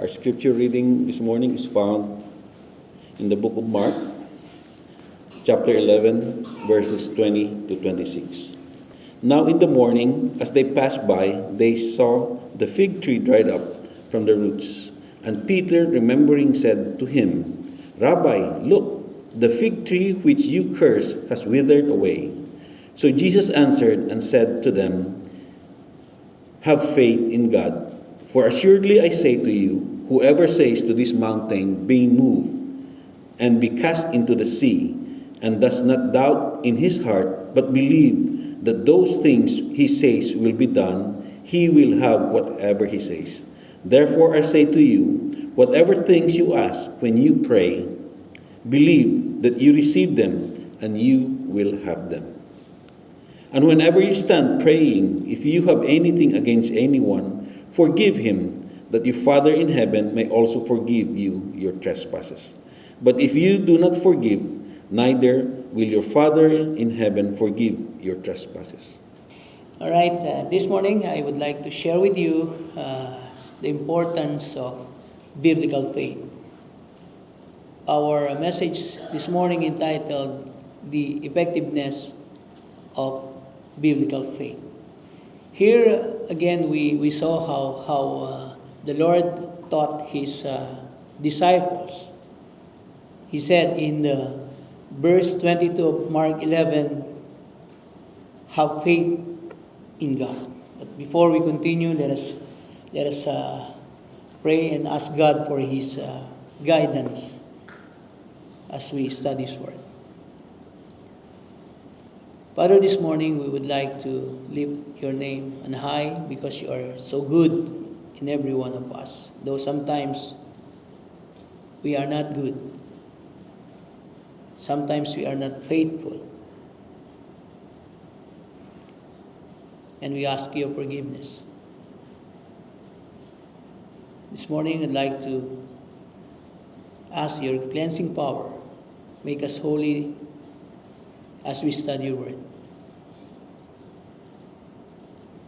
Our scripture reading this morning is found in the book of Mark, chapter 11, verses 20 to 26. Now in the morning, as they passed by, they saw the fig tree dried up from the roots. And Peter, remembering, said to him, Rabbi, look, the fig tree which you cursed has withered away. So Jesus answered and said to them, Have faith in God. For assuredly I say to you, whoever says to this mountain, Be moved, and be cast into the sea, and does not doubt in his heart, but believe that those things he says will be done, he will have whatever he says. Therefore I say to you, whatever things you ask when you pray, believe that you receive them, and you will have them. And whenever you stand praying, if you have anything against anyone, forgive him, that your Father in heaven may also forgive you your trespasses. But if you do not forgive, neither will your Father in heaven forgive your trespasses. All right, this morning I would like to share with you the importance of biblical faith. Our message this morning entitled The Effectiveness of Biblical Faith. Here again we saw how the Lord taught His disciples. He said in verse 22 of Mark 11, have faith in God. But before we continue, let us pray and ask God for His guidance as we study His Word. Father, this morning we would like to lift your name on high because you are so good in every one of us. Though sometimes we are not good. Sometimes we are not faithful. And we ask your forgiveness. This morning I'd like to ask your cleansing power. Make us holy as we study your word.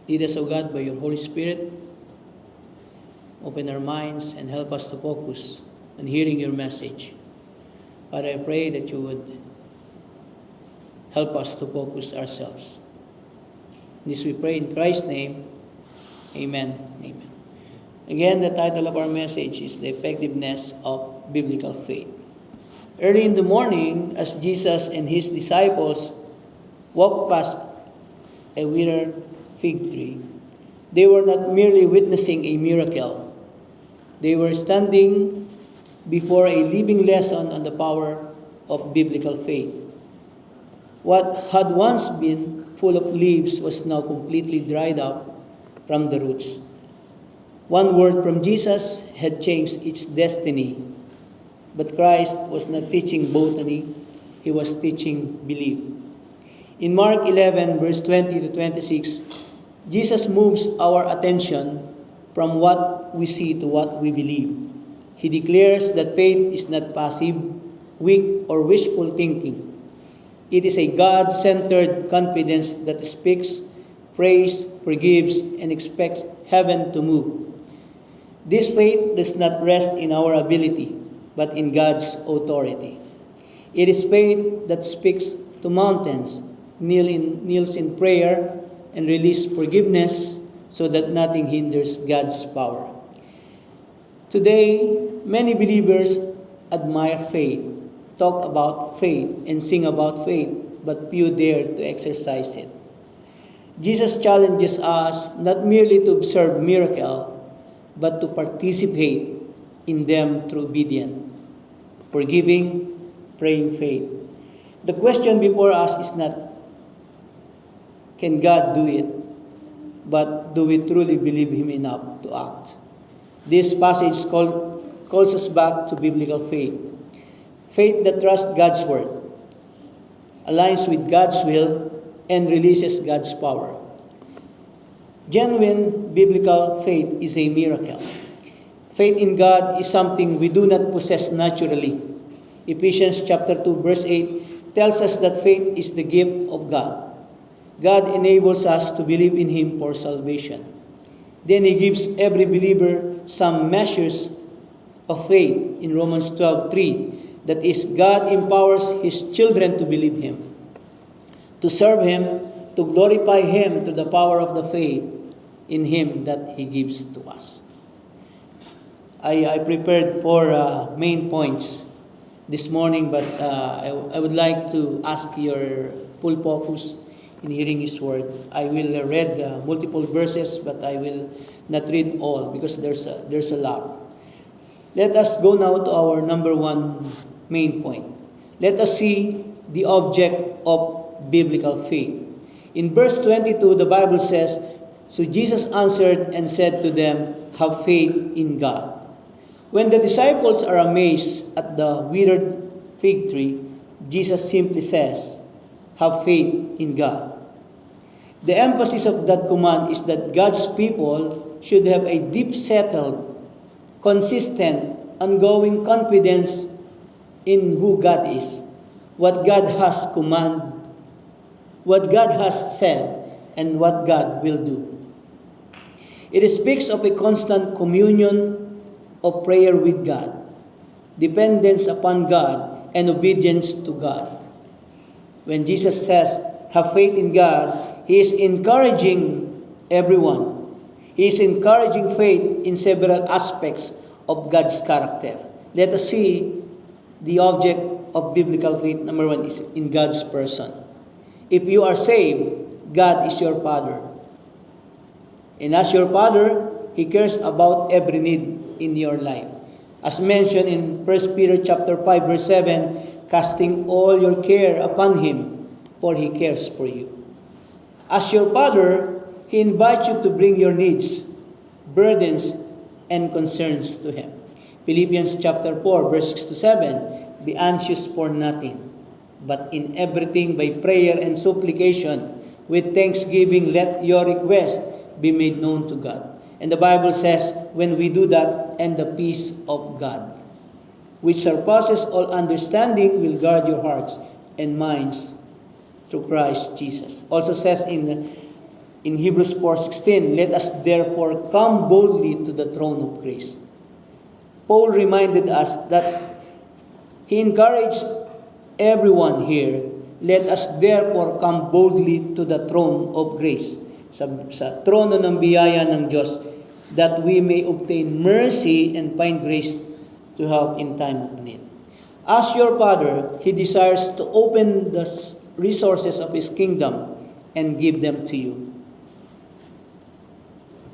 Lead us, O God, by your Holy Spirit. Open our minds and help us to focus on hearing your message. Father, I pray that you would help us to focus ourselves. This we pray in Christ's name. Amen. Amen. Again, the title of our message is The Effectiveness of Biblical Faith. Early in the morning, as Jesus and his disciples walked past a withered fig tree, they were not merely witnessing a miracle. They were standing before a living lesson on the power of biblical faith. What had once been full of leaves was now completely dried up from the roots. One word from Jesus had changed its destiny. But Christ was not teaching botany, He was teaching belief. In Mark 11, verse 20 to 26, Jesus moves our attention from what we see to what we believe. He declares that faith is not passive, weak, or wishful thinking. It is a God-centered confidence that speaks, prays, forgives, and expects heaven to move. This faith does not rest in our ability, but in God's authority. It is faith that speaks to mountains, kneels in prayer, and releases forgiveness so that nothing hinders God's power. Today, many believers admire faith, talk about faith, and sing about faith, but few dare to exercise it. Jesus challenges us not merely to observe miracles, but to participate in them through obedience, forgiving, praying faith. The question before us is not, can God do it? But do we truly believe Him enough to act? This passage calls us back to biblical faith. Faith that trusts God's word, aligns with God's will, and releases God's power. Genuine biblical faith is a miracle. Faith in God is something we do not possess naturally. Ephesians chapter 2 verse 8 tells us that faith is the gift of God. God enables us to believe in Him for salvation. Then He gives every believer some measures of faith in Romans 12:3. That is, God empowers His children to believe Him, to serve Him, to glorify Him to the power of the faith in Him that He gives to us. I prepared four main points this morning, but I would like to ask your full focus in hearing His word. I will read multiple verses, but I will not read all because there's a lot. Let us go now to our number one main point. Let us see the object of biblical faith. In verse 22, the Bible says, "So Jesus answered and said to them, have faith in God." When the disciples are amazed at the withered fig tree, Jesus simply says, have faith in God. The emphasis of that command is that God's people should have a deep-settled, consistent, ongoing confidence in who God is, what God has commanded, what God has said, and what God will do. It speaks of a constant communion of prayer with God, dependence upon God, and obedience to God. When Jesus says, have faith in God, He is encouraging everyone. He is encouraging faith in several aspects of God's character. Let us see the object of biblical faith. Number one is in God's person. If you are saved, God is your Father. And as your Father, He cares about every need in your life. As mentioned in 1 Peter chapter 5, verse 7, casting all your care upon Him, for He cares for you. As your Father, He invites you to bring your needs, burdens, and concerns to Him. Philippians chapter 4, verse 6 to 7, be anxious for nothing, but in everything by prayer and supplication, with thanksgiving let your request be made known to God. And the Bible says, when we do that, and the peace of God, which surpasses all understanding, will guard your hearts and minds through Christ Jesus. Also says in Hebrews 4:16, let us therefore come boldly to the throne of grace. Paul reminded us that he encouraged everyone here, let us therefore come boldly to the throne of grace. Sa trono ng biyaya ng Diyos, that we may obtain mercy and find grace to help in time of need. As your Father, He desires to open the resources of His kingdom and give them to you.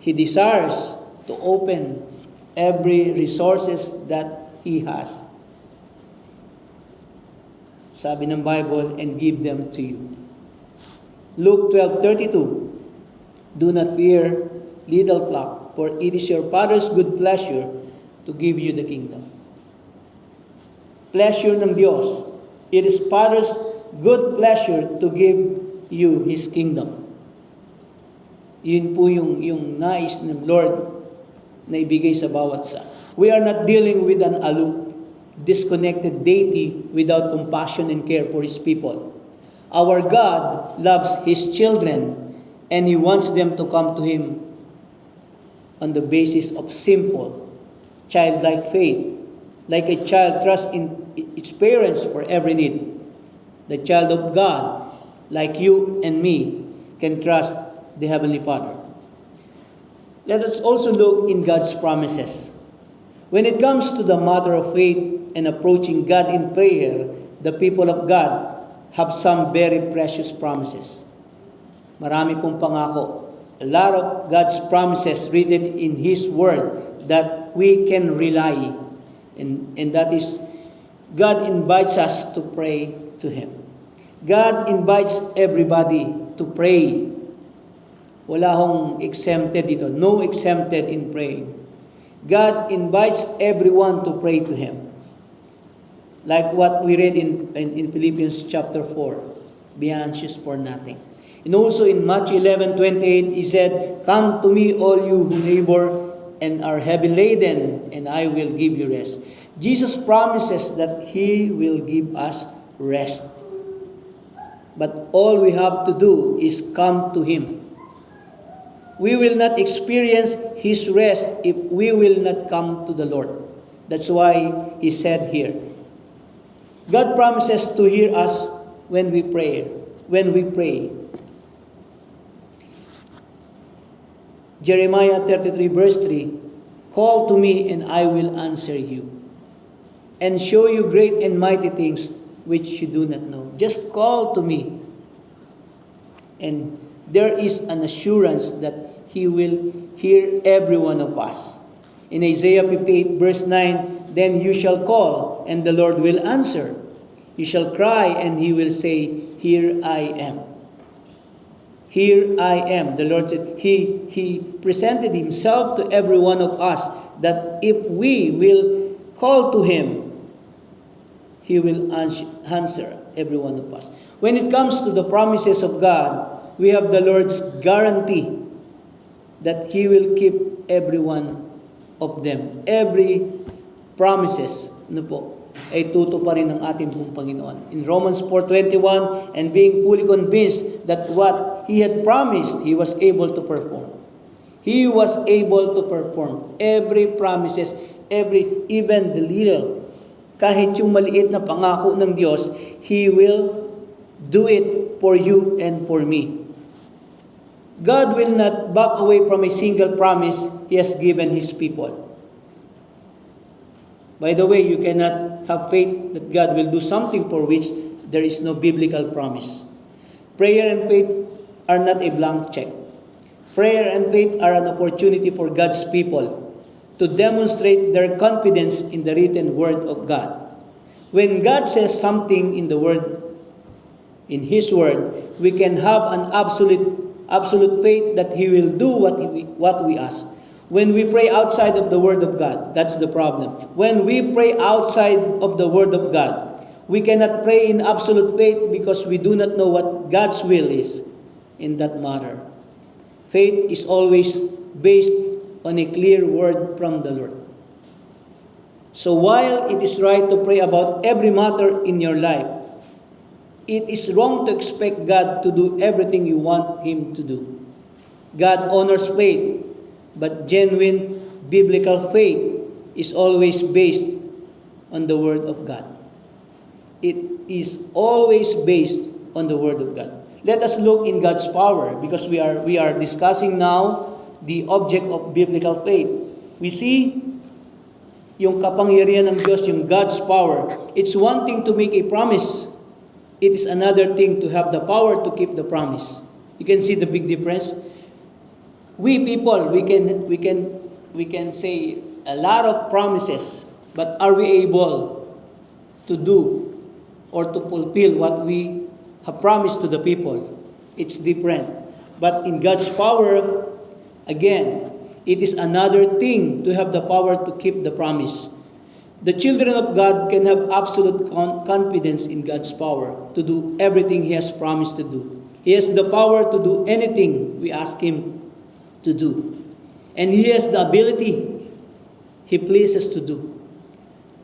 He desires to open every resources that He has. Sabi ng Bible, and give them to you. Luke 12:32, do not fear, little flock, for it is your Father's good pleasure to give you the kingdom. Pleasure ng Diyos. It is Father's good pleasure to give you His kingdom. Yun po yung nais ng Lord na ibigay sa bawat isa. We are not dealing with an aloof, disconnected deity without compassion and care for His people. Our God loves His children, and He wants them to come to Him on the basis of simple, childlike faith. Like a child trusts in its parents for every need. The child of God, like you and me, can trust the Heavenly Father. Let us also look in God's promises. When it comes to the matter of faith and approaching God in prayer, the people of God have some very precious promises. Marami pong pangako. A lot of God's promises written in His Word that we can rely. And that is, God invites us to pray to Him. God invites everybody to pray. Wala hong exempted dito. No exempted in praying. God invites everyone to pray to Him. Like what we read in Philippians chapter 4. Be anxious for nothing. And also in Matthew 11:28, He said, come to me all you who labor and are heavy laden, and I will give you rest. Jesus promises that He will give us rest. But all we have to do is come to Him. We will not experience His rest if we will not come to the Lord. That's why he said here, God promises to hear us when we pray. When we pray. Jeremiah 33 verse 3, call to me and I will answer you, and show you great and mighty things which you do not know. Just call to me. And there is an assurance that He will hear every one of us. In Isaiah 58 verse 9, then you shall call, and the Lord will answer. You shall cry, and He will say, here I am. Here I am. The Lord said, He presented Himself to every one of us, that if we will call to Him, He will answer every one of us. When it comes to the promises of God, we have the Lord's guarantee that He will keep every one of them. Every promises, ay tutuparin ng ating pong Panginoon. In Romans 4:21, and being fully convinced that what He had promised, He was able to perform. He was able to perform every promises, even the little. Kahit yung maliit na pangako ng Diyos, He will do it for you and for me. God will not back away from a single promise He has given His people. By the way, you cannot have faith that God will do something for which there is no biblical promise. Prayer and faith are not a blank check. Prayer and faith are an opportunity for God's people to demonstrate their confidence in the written Word of God. When God says something in the Word, in His Word, we can have an absolute faith that He will do what we ask. When we pray outside of the Word of God, that's the problem. When we pray outside of the Word of God, we cannot pray in absolute faith because we do not know what God's will is in that matter. Faith is always based on a clear word from the Lord. So while it is right to pray about every matter in your life, it is wrong to expect God to do everything you want Him to do. God honors faith, but genuine biblical faith is always based on the Word of God. It is always based on the Word of God. Let us look in God's power, because we are discussing now the object of biblical faith. We see yung kapangyarihan ng Diyos, yung God's power. It's one thing to make a promise. It is another thing to have the power to keep the promise. You can see the big difference. We people, we can say a lot of promises, but are we able to do or to fulfill what we have promised to the people? It's different. But in God's power, again, it is another thing to have the power to keep the promise. The children of God can have absolute confidence in God's power to do everything He has promised to do. He has the power to do anything we ask Him to do. And He has the ability He pleases to do.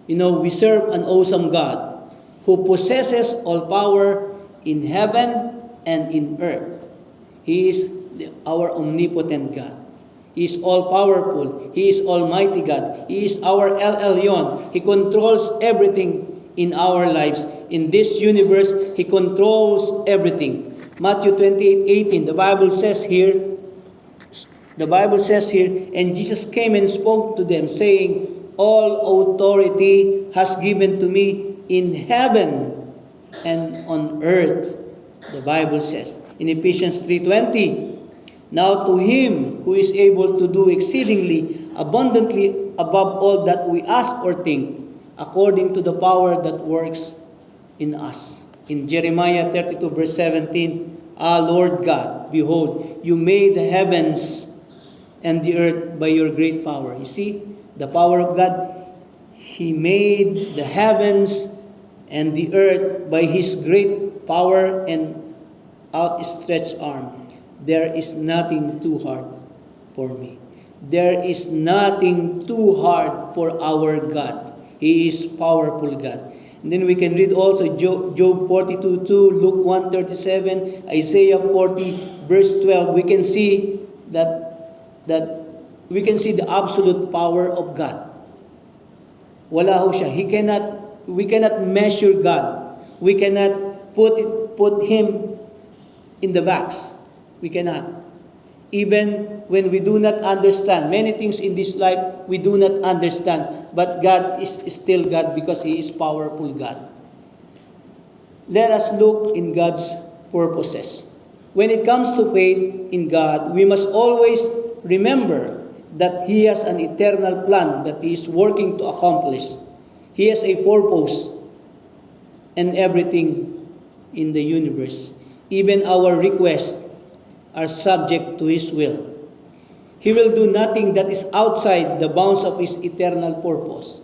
You know, we serve an awesome God who possesses all power in heaven and in earth. He is our omnipotent God. He is all-powerful. He is Almighty God. He is our El Elyon. He controls everything in our lives. In this universe, He controls everything. Matthew 28:18, the Bible says here, and Jesus came and spoke to them, saying, all authority has given to me in heaven and on earth, the Bible says. In Ephesians 3:20, now to Him who is able to do exceedingly abundantly above all that we ask or think, according to the power that works in us. In Jeremiah 32 verse 17, ah, Lord God, behold, you made the heavens and the earth by your great power. You see, the power of God, He made the heavens and the earth by His great power and outstretched arm. There is nothing too hard for me. There is nothing too hard for our God. He is powerful God. And then we can read also Job 42:2, Luke 1:37, Isaiah 40 verse 12. We can see that we can see the absolute power of God. Wala ho siya. We cannot measure God. We cannot put Him in the box. We cannot. Even when we do not understand many things in this life, we do not understand. But God is still God because He is powerful God. Let us look in God's purposes. When it comes to faith in God, we must always remember that He has an eternal plan that He is working to accomplish. He has a purpose and everything in the universe. Even our requests are subject to His will. He will do nothing that is outside the bounds of His eternal purpose.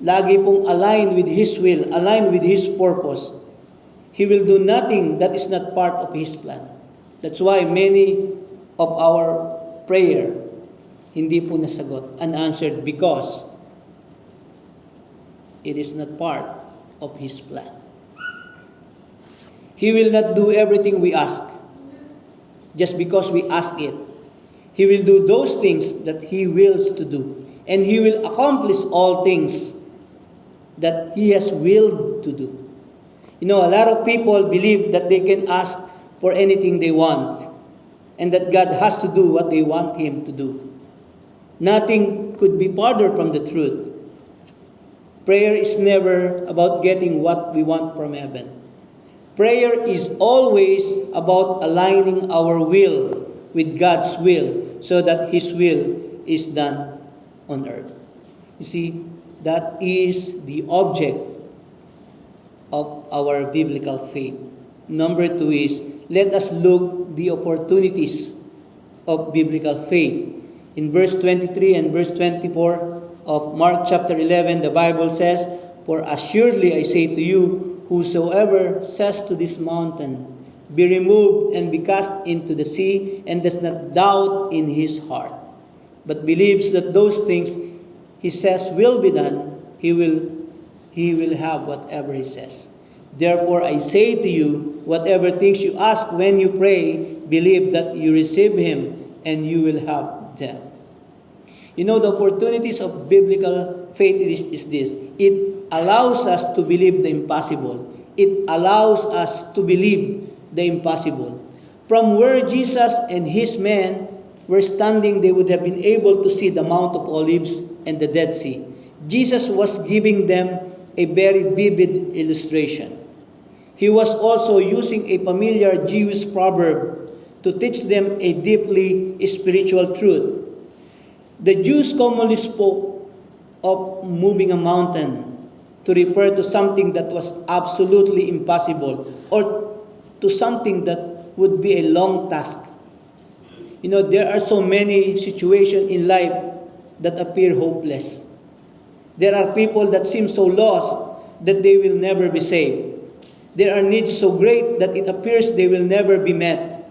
Lagi pong aligned with His will, aligned with His purpose. He will do nothing that is not part of His plan. That's why many of our prayer hindi po nasagot, unanswered, because it is not part of His plan. He will not do everything we ask just because we ask it. He will do those things that He wills to do. And He will accomplish all things that He has willed to do. You know, a lot of people believe that they can ask for anything they want and that God has to do what they want Him to do. Nothing could be farther from the truth. Prayer is never about getting what we want from heaven. Prayer is always about aligning our will with God's will so that His will is done on earth. You see, that is the object of our biblical faith. Number 2 is, let us look the opportunities of biblical faith. In verse 23 and verse 24 of Mark chapter 11, the Bible says, "For assuredly I say to you, whosoever says to this mountain, be removed and be cast into the sea, and does not doubt in his heart, but believes that those things he says will be done, he will have whatever he says. Therefore I say to you, whatever things you ask when you pray, believe that you receive him, and you will have them." You know, the opportunities of biblical faith is this. It allows us to believe the impossible. It allows us to believe the impossible. From where Jesus and His men were standing, they would have been able to see the Mount of Olives and the Dead Sea. Jesus was giving them a very vivid illustration. He was also using a familiar Jewish proverb to teach them a deeply spiritual truth. The Jews commonly spoke of moving a mountain to refer to something that was absolutely impossible or to something that would be a long task. You know, there are so many situations in life that appear hopeless. There are people that seem so lost that they will never be saved. There are needs so great that it appears they will never be met.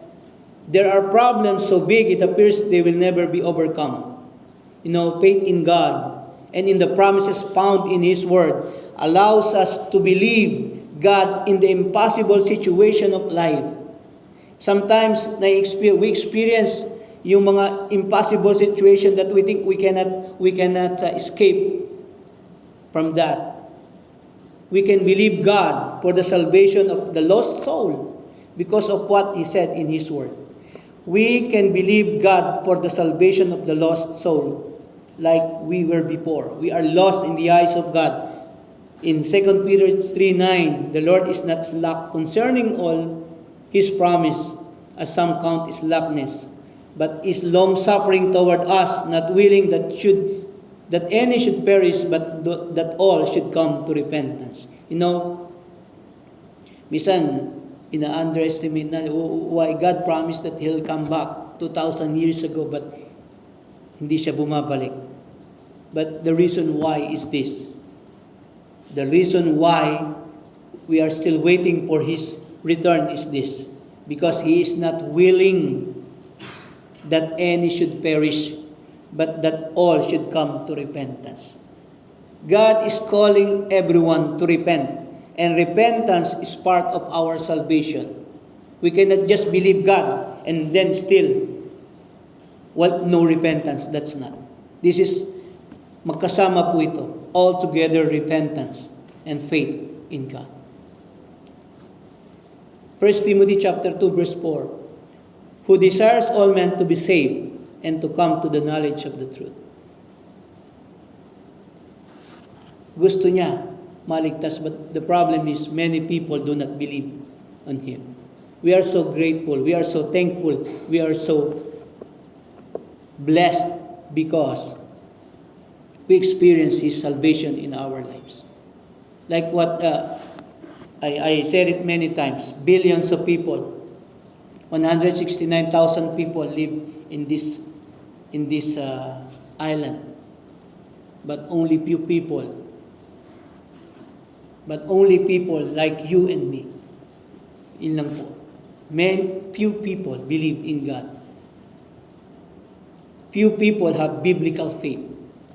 There are problems so big it appears they will never be overcome. You know, faith in God and in the promises found in His Word allows us to believe God in the impossible situation of life. Sometimes we experience yung mga impossible situation that we think we cannot escape from that. We can believe God for the salvation of the lost soul because of what He said in His Word. We can believe God for the salvation of the lost soul like we were before. We are lost in the eyes of God. In 2 Peter 3:9, the Lord is not slack concerning all His promise, as some count slackness, but is long-suffering toward us, not willing that any should perish, but that all should come to repentance. You know, minsan, ina-underestimate na why God promised that He'll come back 2,000 years ago, but hindi siya bumabalik. But the reason why is this. The reason why we are still waiting for His return is this. Because He is not willing that any should perish, but that all should come to repentance. God is calling everyone to repent, and repentance is part of our salvation. We cannot just believe God and then still, no repentance. That's not. This is magkasama po ito. altogether repentance and faith in God. 1 Timothy chapter 2 verse 4, who desires all men to be saved and to come to the knowledge of the truth. Gusto niya maligtas, but the problem is many people do not believe on Him. We are so grateful, we are so thankful, we are so blessed because we experience His salvation in our lives. Like what I said it many times, billions of people, 169,000 people live in this island, but only people like you and me. Yun lang po. Few people believe in God. Few people have biblical faith,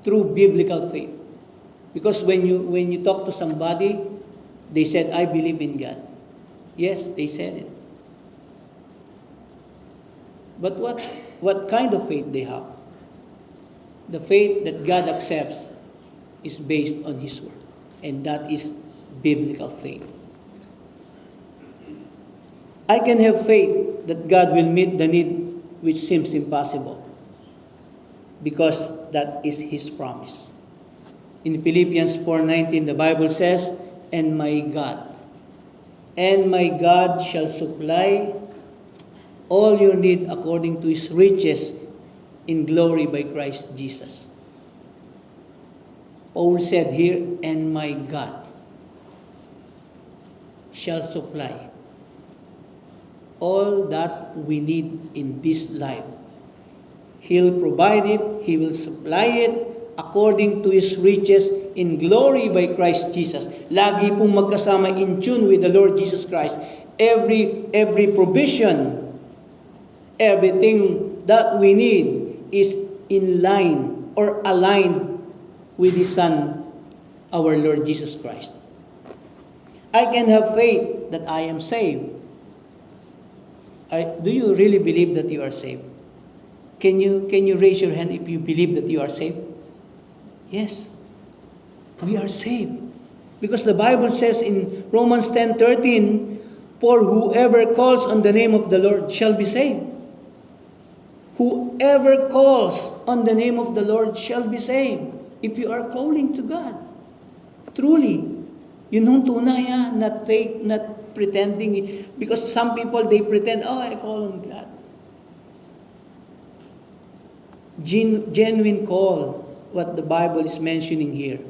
true biblical faith. Because when you talk to somebody, they said, I believe in God. Yes, they said it. But what kind of faith they have? The faith that God accepts is based on His Word. And that is biblical faith. I can have faith that God will meet the need which seems impossible, because that is His promise. In Philippians 4:19, the Bible says, and my God shall supply all your need according to His riches in glory by Christ Jesus. Paul said here, and my God shall supply all that we need in this life. He'll provide it, He will supply it according to His riches in glory by Christ Jesus. Lagi pong magkasama in tune with the Lord Jesus Christ. Every provision, everything that we need is in line or aligned with His Son, our Lord Jesus Christ. I can have faith that I am saved. Do you really believe that you are saved? Can you raise your hand if you believe that you are saved? Yes, we are saved. Because the Bible says in Romans 10:13, for whoever calls on the name of the Lord shall be saved. Whoever calls on the name of the Lord shall be saved. If you are calling to God, truly, yun yung tunay, not fake, not pretending. Because some people, they pretend, I call on God. Genuine call, what the Bible is mentioning here.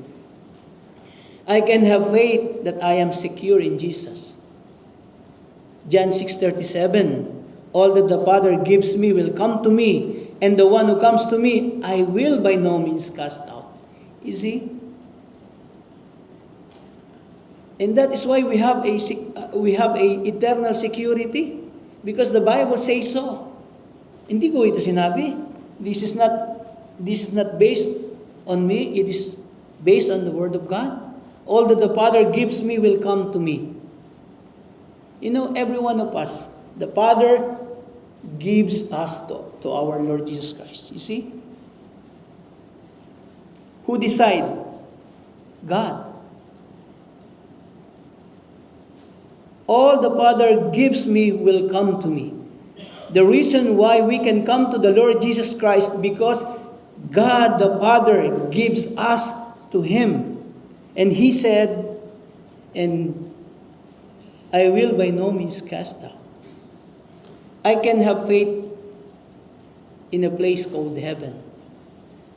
I can have faith that I am secure in Jesus. John 6:37, all that the Father gives me will come to me, and the one who comes to me, I will by no means cast out. You see? And that is why we have a eternal security, because the Bible says so. Hindi ko ito sinabi. This is not based on me. It is based on the Word of God. All that the Father gives me will come to me. You know, every one of us, the Father gives us to our Lord Jesus Christ. You see? Who decide? God. All the Father gives me will come to me. The reason why we can come to the Lord Jesus Christ, because God the Father gives us to Him. And He said, and I will by no means cast out. I can have faith in a place called heaven.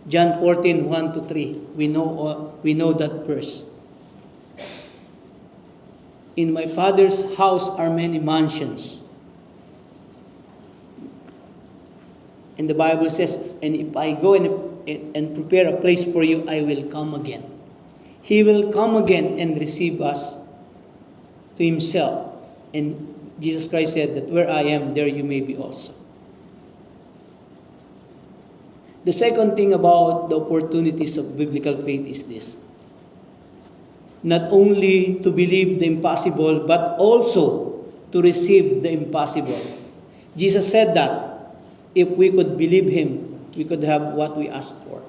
John 14:1-3. We know that verse. In my Father's house are many mansions. And the Bible says, and if I go and prepare a place for you, I will come again. He will come again and receive us to Himself. And Jesus Christ said that where I am, there you may be also. The second thing about the opportunities of biblical faith is this. Not only to believe the impossible, but also to receive the impossible. Jesus said that if we could believe Him, we could have what we asked for.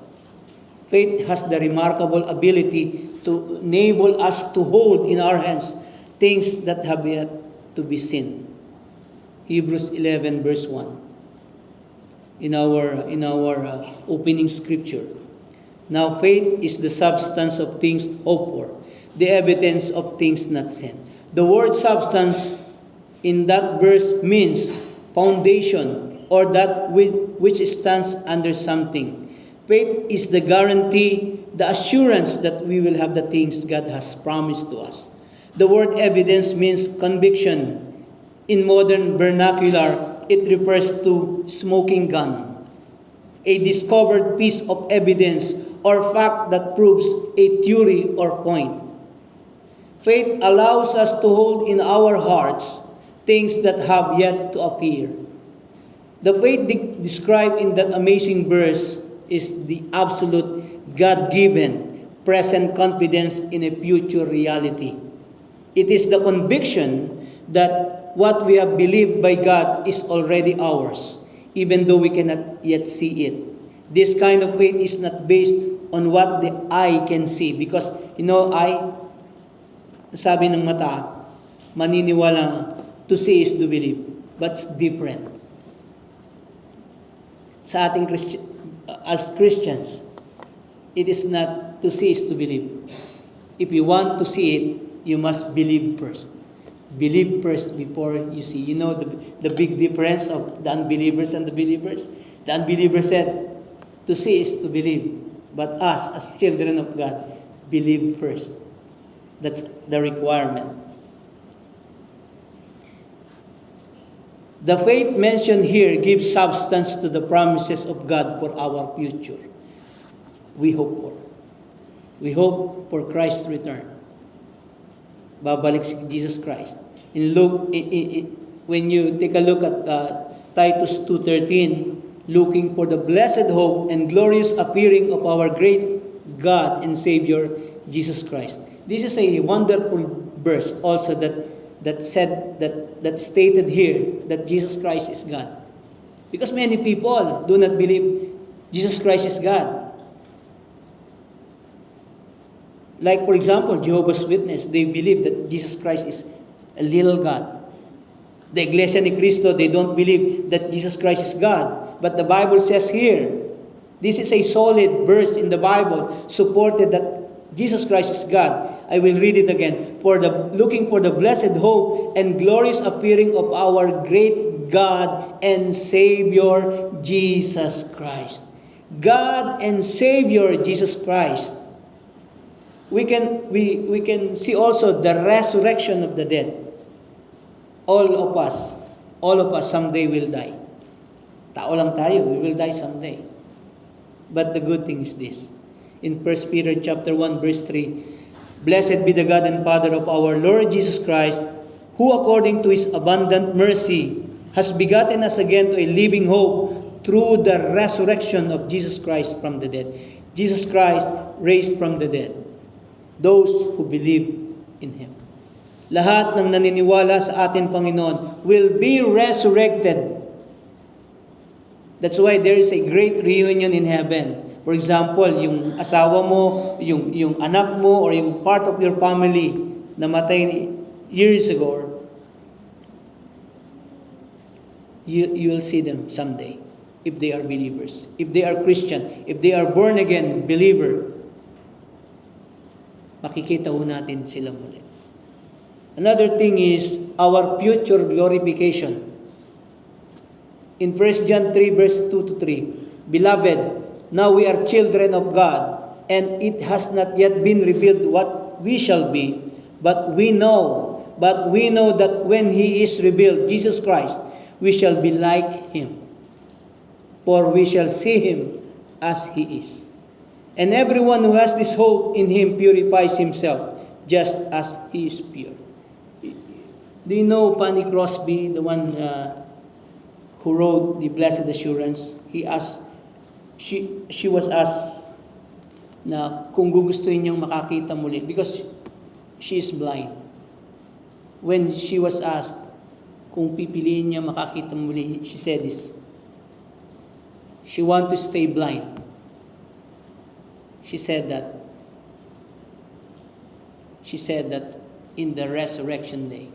Faith has the remarkable ability to enable us to hold in our hands things that have yet to be seen. Hebrews 11 verse 1. In our opening scripture. Now faith is the substance of things hoped for, the evidence of things not seen. The word substance in that verse means foundation, or that which stands under something. Faith is the guarantee, the assurance that we will have the things God has promised to us. The word evidence means conviction. In modern vernacular, it refers to smoking gun, a discovered piece of evidence or fact that proves a theory or point. Faith allows us to hold in our hearts things that have yet to appear. The faith described in that amazing verse is the absolute God-given present confidence in a future reality. It is the conviction that what we have believed by God is already ours, even though we cannot yet see it. This kind of faith is not based on what the eye can see, because sabi ng mata, maniniwala, to see is to believe, but it's different. Sa ating as Christians, it is not to see is to believe. If you want to see it, you must believe first. Believe first before you see. You know the big difference of the unbelievers and the believers? The unbeliever said, to see is to believe. But us, as children of God, believe first. That's the requirement. The faith mentioned here gives substance to the promises of God for our future. We hope for. We hope for Christ's return. Babalik si Jesus Christ. In Luke, when you take a look at Titus 2:13, looking for the blessed hope and glorious appearing of our great God and Savior, Jesus Christ. This is a wonderful verse also that stated here that Jesus Christ is God. Because many people do not believe Jesus Christ is God. Like, for example, Jehovah's Witness, they believe that Jesus Christ is a little God. The Iglesia ni Cristo, they don't believe that Jesus Christ is God. But the Bible says here, this is a solid verse in the Bible, supported that Jesus Christ is God. I will read it again. Looking for the blessed hope and glorious appearing of our great God and Savior, Jesus Christ. God and Savior, Jesus Christ. We can see also the resurrection of the dead. All of us someday will die. Tao lang tayo, we will die someday. But the good thing is this. In 1 Peter chapter 1 verse 3, Blessed be the God and Father of our Lord Jesus Christ, who according to His abundant mercy has begotten us again to a living hope through the resurrection of Jesus Christ from the dead. Jesus Christ raised from the dead those who believe in Him. Lahat ng naniniwala sa atin, Panginoon, will be resurrected. That's why there is a great reunion in heaven. For example, yung asawa mo, yung anak mo, or yung part of your family na matay years ago, you will see them someday if they are believers. If they are Christian, if they are born again believer, makikita ho natin sila muli. Another thing is our future glorification. In 1 John 3 verse 2 to 3, Beloved, now we are children of God, and it has not yet been revealed what we shall be, but we know that when He is revealed, Jesus Christ, we shall be like Him, for we shall see Him as He is. And everyone who has this hope in Him purifies himself, just as He is pure. Do you know Fanny Crosby, the one who wrote the Blessed Assurance? She was asked na kung gugustuhin niyang makakita muli because she is blind. When she was asked kung pipiliin niya makakita muli, she said this: she want to stay blind. she said that in the resurrection day,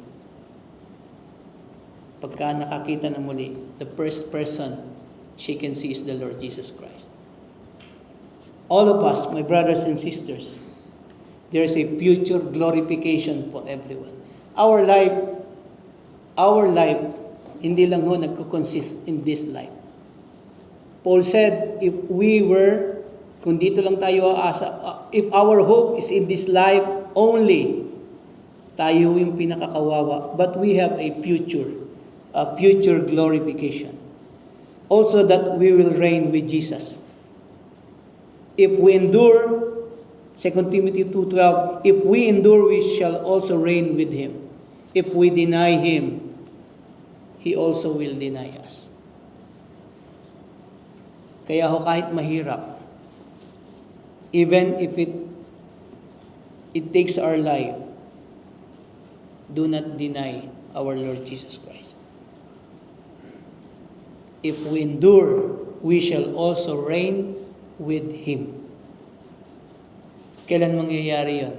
pagka nakakita na muli, the first person she can see is the Lord Jesus Christ. All of us, my brothers and sisters, there is a future glorification for everyone. Our life, hindi lang ho nagko-consist in this life. Paul said, kung dito lang tayo aasa, if our hope is in this life only, tayo yung pinakakawawa. But we have a future glorification. Also that we will reign with Jesus. If we endure, 2 Timothy 2:12, if we endure, we shall also reign with Him. If we deny Him, He also will deny us. Kaya ho, kahit mahirap, even if it takes our life, do not deny our Lord Jesus Christ. If we endure, we shall also reign with Him. Kailan mangyayari yon?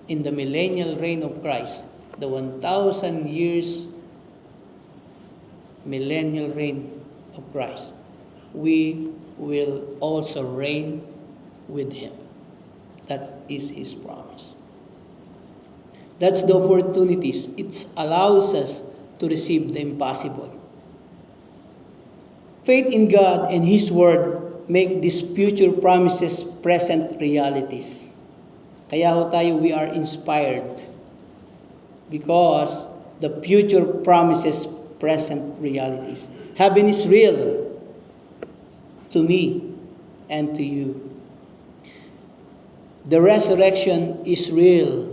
In the millennial reign of Christ, the 1,000 years millennial reign of Christ, we will also reign with Him. That is His promise. That's the opportunities. It allows us to receive the impossible. Faith in God and His Word make these future promises present realities. Kaya ho tayo, we are inspired because the future promises present realities. Heaven is real to me and to you. The resurrection is real.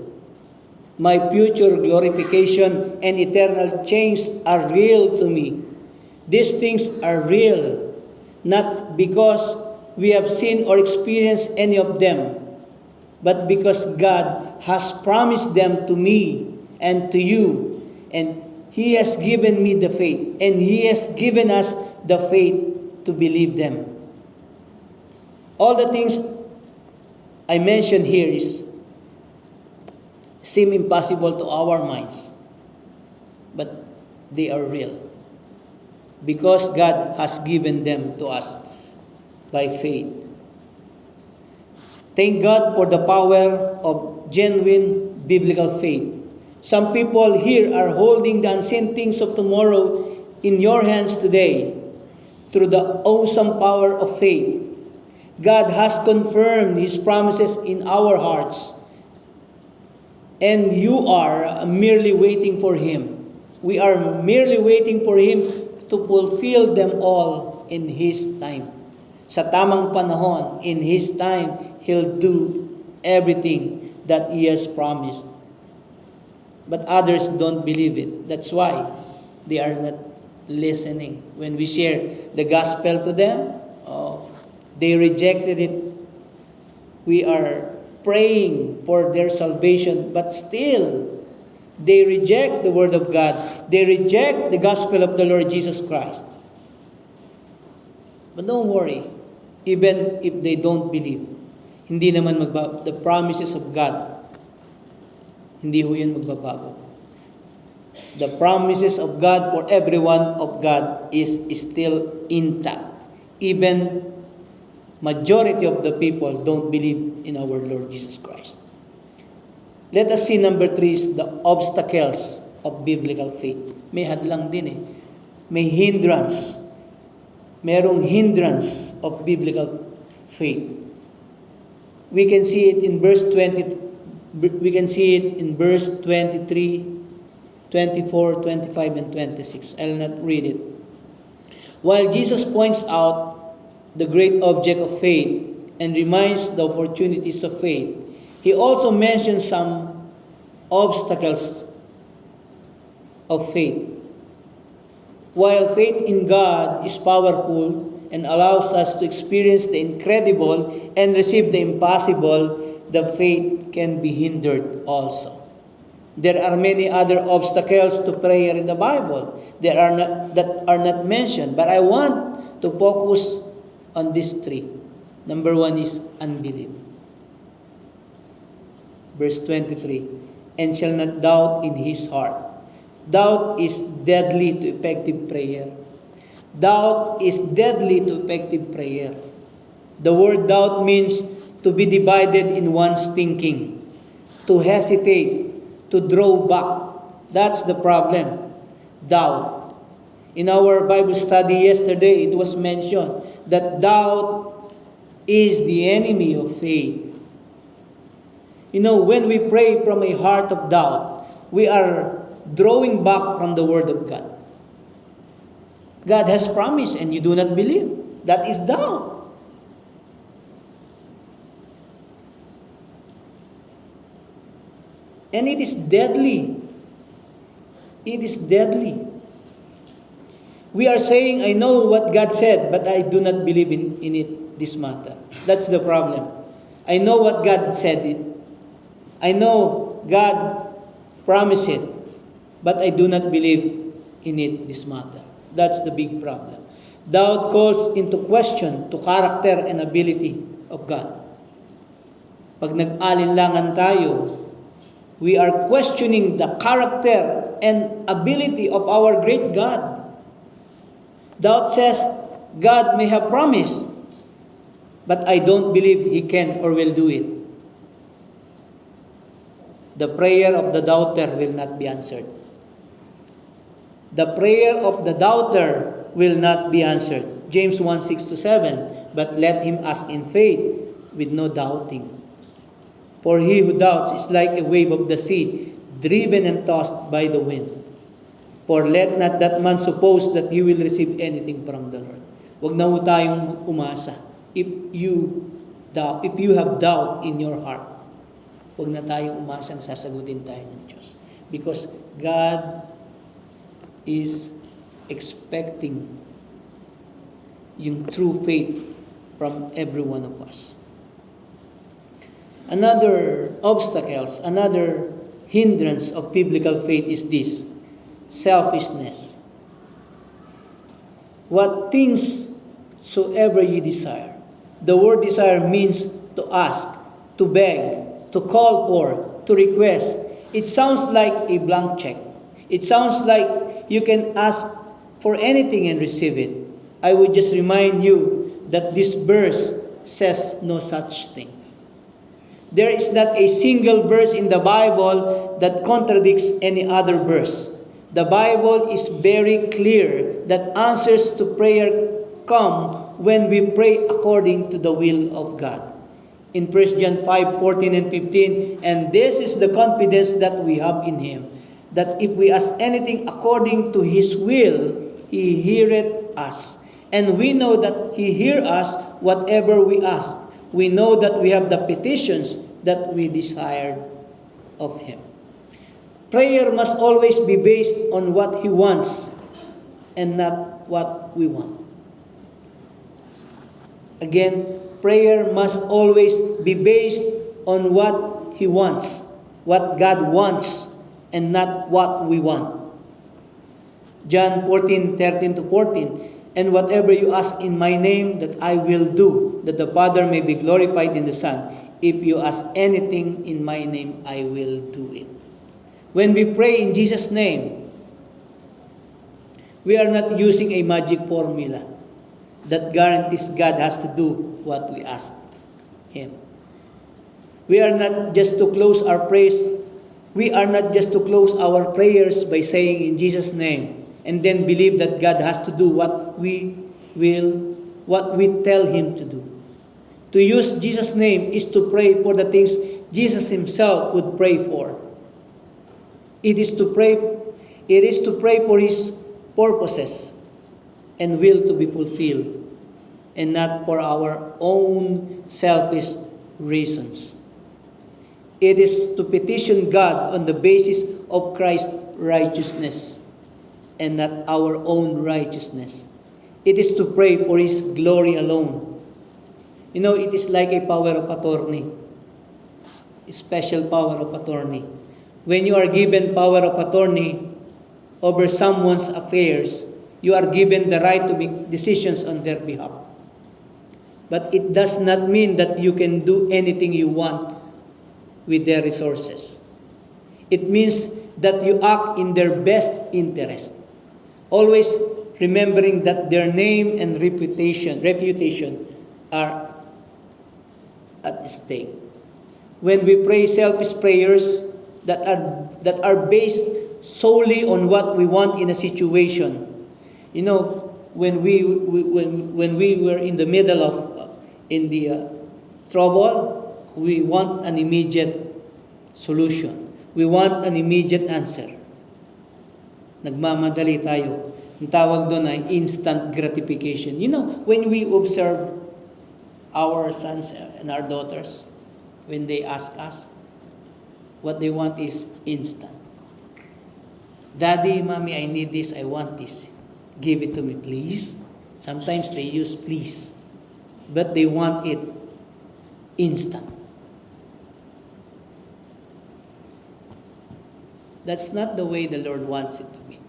My future glorification and eternal change are real to me. These things are real, not because we have seen or experienced any of them, but because God has promised them to me and to you, and He has given me the faith, and He has given us the faith to believe them. All the things I mentioned here seem impossible to our minds, but they are real because God has given them to us by faith. Thank God for the power of genuine biblical faith. Some people here are holding the unseen things of tomorrow in your hands today through the awesome power of faith. God has confirmed His promises in our hearts, and you are merely waiting for Him. We are merely waiting for Him to fulfill them all in His time. Sa tamang panahon, in His time, He'll do everything that He has promised. But others don't believe it. That's why they are not listening. When we share the gospel to them, they rejected it. We are praying for their salvation, but still, they reject the Word of God. They reject the gospel of the Lord Jesus Christ. But don't worry, even if they don't believe, hindi naman the promises of God, hindi ho yan magbabago. The promises of God for everyone of God is still intact. Even majority of the people don't believe in our Lord Jesus Christ. Let us see number 3 is the obstacles of biblical faith. May hadlang din eh. May hindrance. Merong hindrance of biblical faith. We can see it in verse 20. We can see it in verse 23, 24, 25, and 26. I'll not read it. While Jesus points out the great object of faith and reminds the opportunities of faith, He also mentions some obstacles of faith. While faith in God is powerful and allows us to experience the incredible and receive the impossible, the faith can be hindered also. There are many other obstacles to prayer in the Bible that are not mentioned, but I want to focus on these 3. Number one is unbelief. Verse 23, and shall not doubt in his heart. Doubt is deadly to effective prayer. Doubt is deadly to effective prayer. The word doubt means to be divided in one's thinking, to hesitate, to draw back. That's the problem. Doubt. In our Bible study yesterday, it was mentioned that doubt is the enemy of faith. You know, when we pray from a heart of doubt, we are drawing back from the Word of God. God has promised and you do not believe. That is doubt. And it is deadly. It is deadly. We are saying, I know what God said, but I do not believe in it, this matter. That's the problem. I know what God said it. I know God promised it, but I do not believe in it, this matter. That's the big problem. Doubt calls into question to character and ability of God. Pag nag-alinlangan tayo, we are questioning the character and ability of our great God. Doubt says, God may have promised, but I don't believe He can or will do it. The prayer of the doubter will not be answered. The prayer of the doubter will not be answered. James 1:6-7, but let him ask in faith with no doubting. For he who doubts is like a wave of the sea, driven and tossed by the wind. For let not that man suppose that he will receive anything from the Lord. Huwag na ho tayong umasa. If you have doubt in your heart, huwag na tayong umasa na sasagutin tayo ng Diyos. Because God is expecting yung true faith from every one of us. Another obstacles, another hindrance of biblical faith is this: selfishness. What things soever ye desire. The word desire means to ask, to beg, to call for, to request. It sounds like a blank check. It sounds like you can ask for anything and receive it. I would just remind you that this verse says no such thing. There is not a single verse in the Bible that contradicts any other verse. The Bible is very clear that answers to prayer come when we pray according to the will of God. In 1 John 5:14 and 15, and this is the confidence that we have in Him, that if we ask anything according to His will, He heareth us. And we know that He hears us whatever we ask. We know that we have the petitions that we desired of Him. Prayer must always be based on what He wants and not what we want. Again, prayer must always be based on what He wants, what God wants, and not what we want. John 14:13-14, and whatever you ask in my name, that I will do, that the Father may be glorified in the Son. If you ask anything in my name, I will do it. When we pray in Jesus' name, we are not using a magic formula that guarantees God has to do what we ask Him. We are not just to close our prayers. We are not just to close our prayers by saying in Jesus' name and then believe that God has to do what we tell Him to do. To use Jesus' name is to pray for the things Jesus Himself would pray for. It is to pray for His purposes and will to be fulfilled, and not for our own selfish reasons. It is to petition God on the basis of Christ's righteousness and not our own righteousness. It is to pray for His glory alone. You know, it is like a power of attorney, a special power of attorney. When you are given power of attorney over someone's affairs, you are given the right to make decisions on their behalf. But it does not mean that you can do anything you want with their resources. It means that you act in their best interest, always remembering that their name and reputation are at stake. When we pray selfish prayers that are based solely on what we want in a situation, when we were in the middle of trouble, we want an immediate solution. We want an immediate answer. Nagmamadali tayo. Ang tawag doon ay instant gratification. When we observe our sons and our daughters, when they ask us, what they want is instant. Daddy, Mommy, I need this, I want this. Give it to me, please. Sometimes they use please, but they want it instant. That's not the way the Lord wants it to be.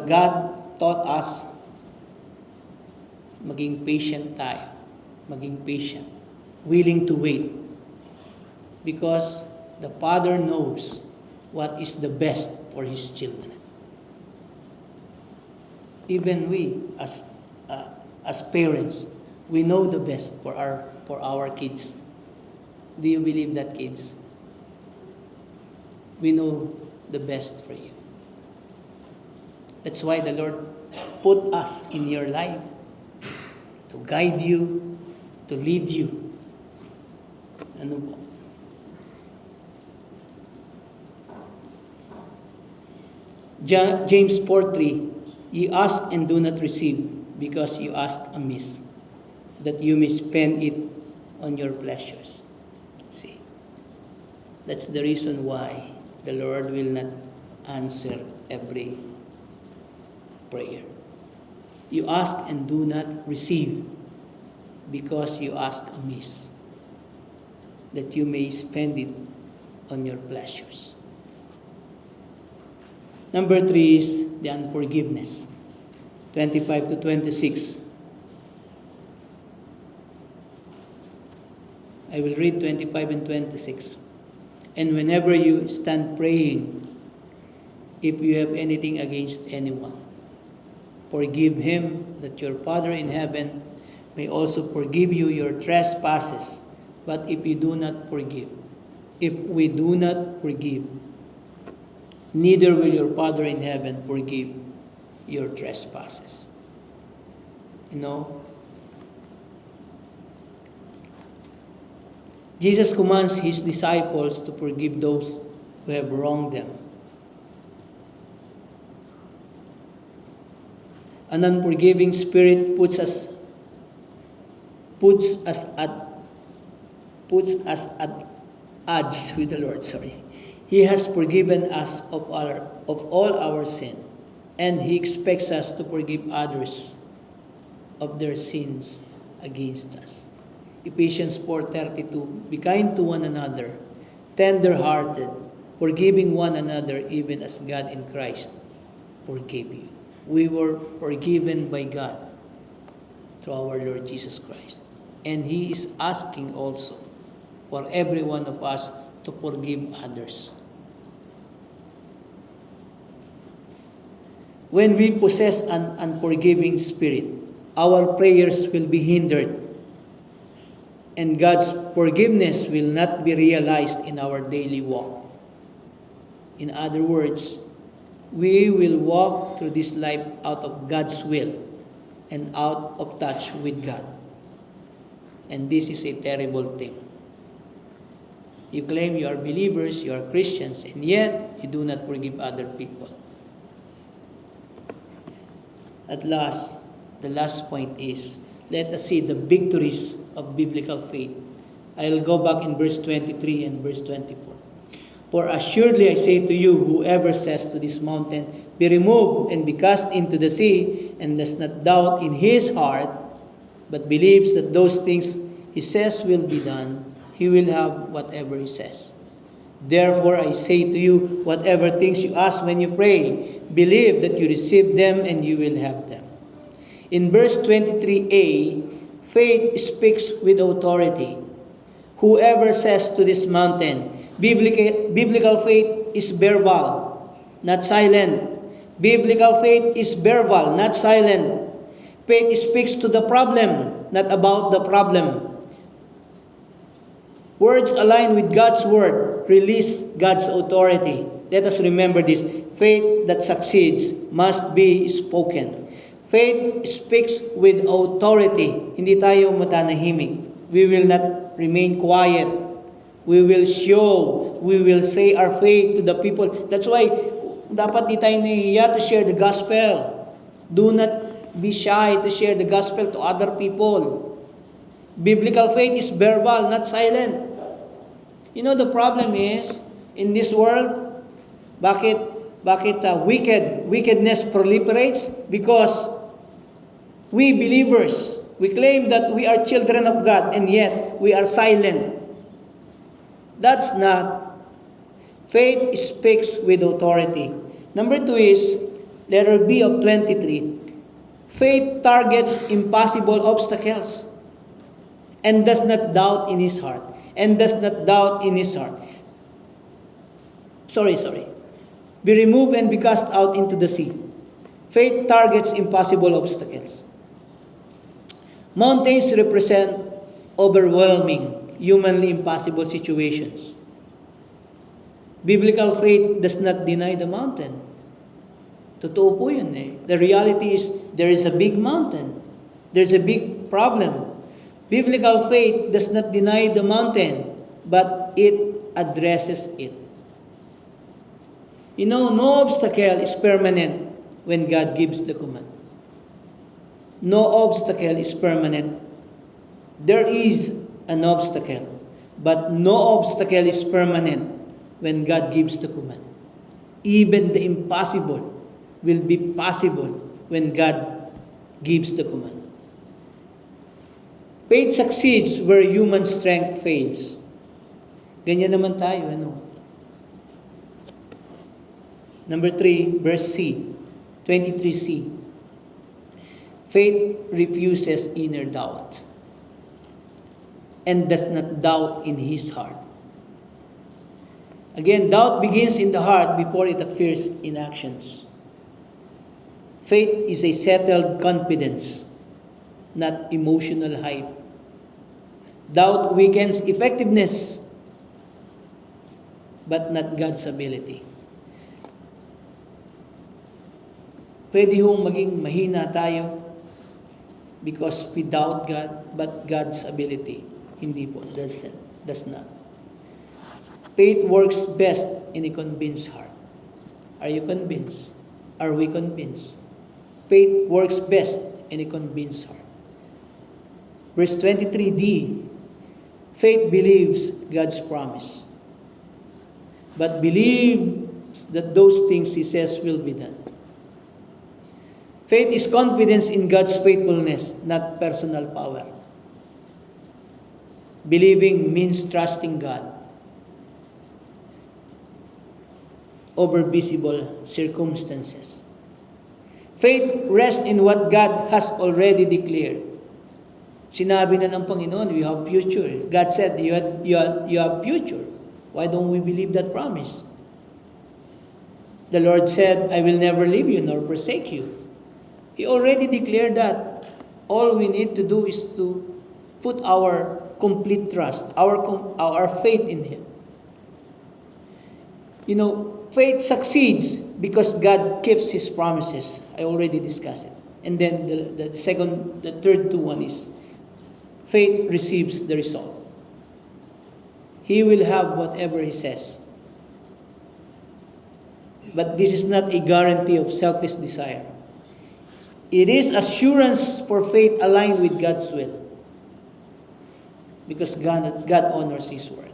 God taught us maging patient tayo. Maging patient. Willing to wait. Because the Father knows what is the best for His children. Even we, as parents, we know the best for our kids. Do you believe that, kids? We know the best for you. That's why the Lord put us in your life to guide you, to lead you. Ano po? James 4:3, ye ask and do not receive, because you ask amiss, that you may spend it on your pleasures. See, that's the reason why the Lord will not answer every prayer. You ask and do not receive, because you ask amiss, that you may spend it on your pleasures. Number 3 is the unforgiveness. 25 to 26. I will read 25 and 26. And whenever you stand praying, if you have anything against anyone, forgive him, that your Father in heaven may also forgive you your trespasses. But if we do not forgive, neither will your Father in heaven forgive your trespasses. Jesus commands His disciples to forgive those who have wronged them. An unforgiving spirit puts us at odds with the Lord. He has forgiven us of all our sin, and He expects us to forgive others of their sins against us. Ephesians 4:32, be kind to one another, tender-hearted, forgiving one another even as God in Christ forgave you. We were forgiven by God through our Lord Jesus Christ. And He is asking also for every one of us to forgive others. When we possess an unforgiving spirit, our prayers will be hindered, and God's forgiveness will not be realized in our daily walk. In other words, we will walk through this life out of God's will and out of touch with God. And this is a terrible thing. You claim you are believers, you are Christians, and yet you do not forgive other people. At last, the last point is, let us see the victories of biblical faith. I'll go back in verse 23 and verse 24. For assuredly I say to you, whoever says to this mountain, be removed and be cast into the sea, and does not doubt in his heart, but believes that those things he says will be done, he will have whatever he says. Therefore I say to you, whatever things you ask when you pray, believe that you receive them and you will have them. In verse 23a, faith speaks with authority. Whoever says to this mountain, biblical faith is verbal, not silent. Biblical faith is verbal, not silent. Faith speaks to the problem, not about the problem. Words aligned with God's word release God's authority. Let us remember this. Faith that succeeds must be spoken. Faith speaks with authority. Hindi tayo matanahimik. We will not remain quiet. We will show. We will say our faith to the people. That's why dapat di tayo nahihiya to share the gospel. Do not be shy to share the gospel to other people. Biblical faith is verbal, not silent. You know, the problem is, in this world, bakit wickedness proliferates? Because we believers, we claim that we are children of God, and yet we are silent. That's not. Faith speaks with authority. Number 2 is, letter B of 23, faith targets impossible obstacles and does not doubt in his heart. And does not doubt in his heart. Sorry. Be removed and be cast out into the sea. Faith targets impossible obstacles. Mountains represent overwhelming, humanly impossible situations. Biblical faith does not deny the mountain. Totoo po yun eh. The reality is, there is a big mountain. There's a big problem. Biblical faith does not deny the mountain, but it addresses it. You know, no obstacle is permanent when God gives the command. No obstacle is permanent. There is an obstacle, but no obstacle is permanent when God gives the command. Even the impossible will be possible when God gives the command. Faith succeeds where human strength fails. Ganyan naman tayo, ano? Number 3, verse C, 23c. Faith refuses inner doubt and does not doubt in his heart. Again, doubt begins in the heart before it appears in actions. Faith is a settled confidence, not emotional hype. Doubt weakens effectiveness, but not God's ability. Pwede hong maging mahina tayo because we doubt God, but God's ability, hindi po, does not. Faith works best in a convinced heart. Are you convinced? Are we convinced? Faith works best in a convinced heart. Verse 23d, faith believes God's promise, but believes that those things he says will be done. Faith is confidence in God's faithfulness, not personal power. Believing means trusting God over visible circumstances. Faith rests in what God has already declared. Sinabi na ng Panginoon, you have future. God said, you have future. Why don't we believe that promise? The Lord said, I will never leave you nor forsake you. He already declared that. All we need to do is to put our complete trust, our faith in Him. You know, faith succeeds because God keeps His promises. I already discussed it. And then the third one is, faith receives the result. He will have whatever He says. But this is not a guarantee of selfish desire. It is assurance for faith aligned with God's will. Because God honors His word.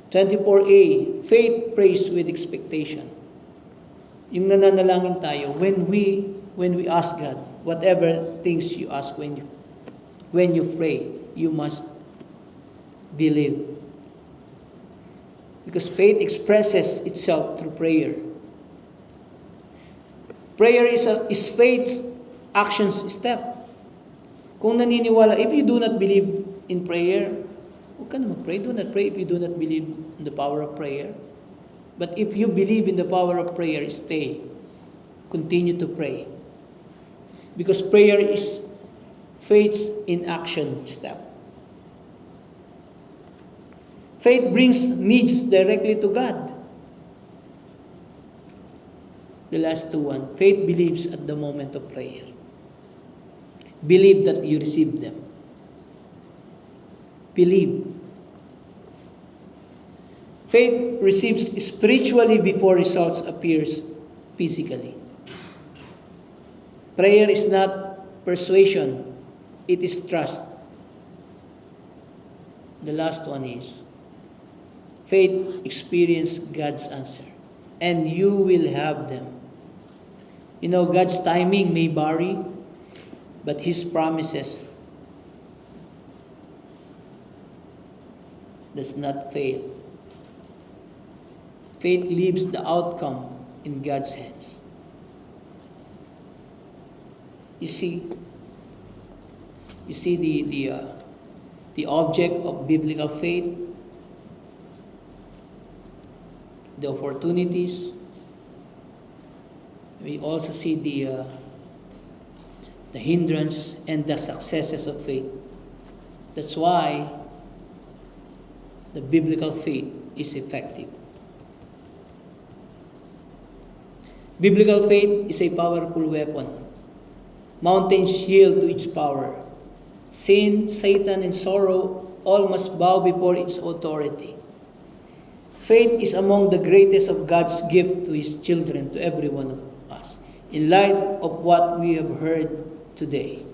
24a, faith prays with expectation. Yung nananalangin tayo, when we ask God, whatever things you ask when you pray, you must believe. Because faith expresses itself through prayer. Prayer is faith's action step. Kung naniniwala, if you do not believe in prayer, huwag ka na mag-pray. Do not pray if you do not believe in the power of prayer. But if you believe in the power of prayer, stay. Continue to pray. Because prayer is faith's in action step. Faith brings needs directly to God. The last one, faith believes at the moment of prayer. Believe that you receive them. Believe. Faith receives spiritually before results appears physically. Prayer is not persuasion, it is trust. The last one is faith experience God's answer, and you will have them. You know, God's timing may vary, but His promises does not fail. Faith leaves the outcome in God's hands. You see the object of biblical faith, the opportunities. We also see the hindrance and the successes of faith. That's why the biblical faith is effective. Biblical faith is a powerful weapon. Mountains yield to its power. Sin, Satan, and sorrow all must bow before its authority. Faith is among the greatest of God's gift to His children, to every one of us. In light of what we have heard today,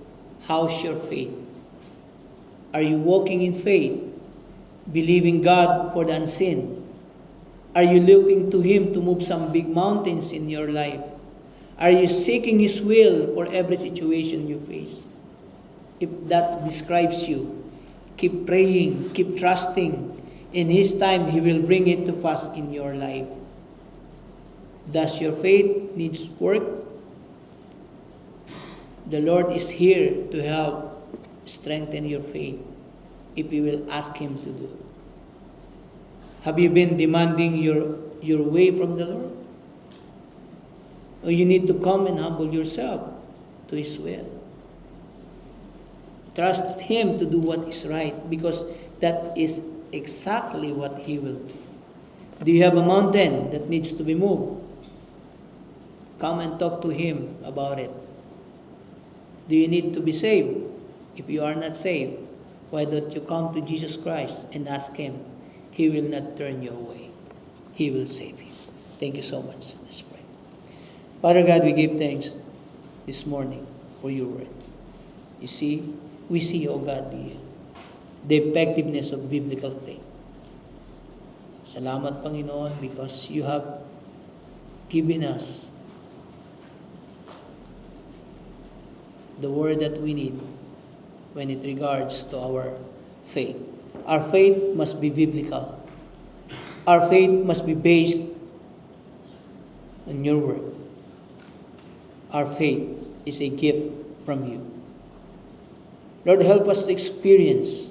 how's your faith? Are you walking in faith, believing God for the unseen? Are you looking to Him to move some big mountains in your life? Are you seeking His will for every situation you face? If that describes you, keep praying, keep trusting. In His time, He will bring it to pass in your life. Does your faith needs work? The Lord is here to help strengthen your faith if you will ask Him to do. Have you been demanding your way from the Lord? Or you need to come and humble yourself to His will. Trust Him to do what is right, because that is exactly what He will do. Do you have a mountain that needs to be moved? Come and talk to Him about it. Do you need to be saved? If you are not saved, why don't you come to Jesus Christ and ask Him? He will not turn you away. He will save you. Thank you so much. Let's pray. Father God, we give thanks this morning for your word. You see, we see, oh God, the effectiveness of biblical faith. Salamat, Panginoon, because you have given us the word that we need when it regards to our faith. Our faith must be biblical. Our faith must be based on your word. Our faith is a gift from you. Lord, help us to experience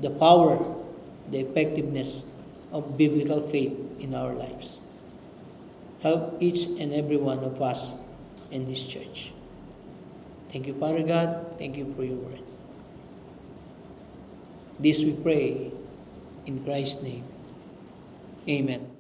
the power, the effectiveness of biblical faith in our lives. Help each and every one of us in this church. Thank you, Father God. Thank you for your word. This we pray in Christ's name. Amen.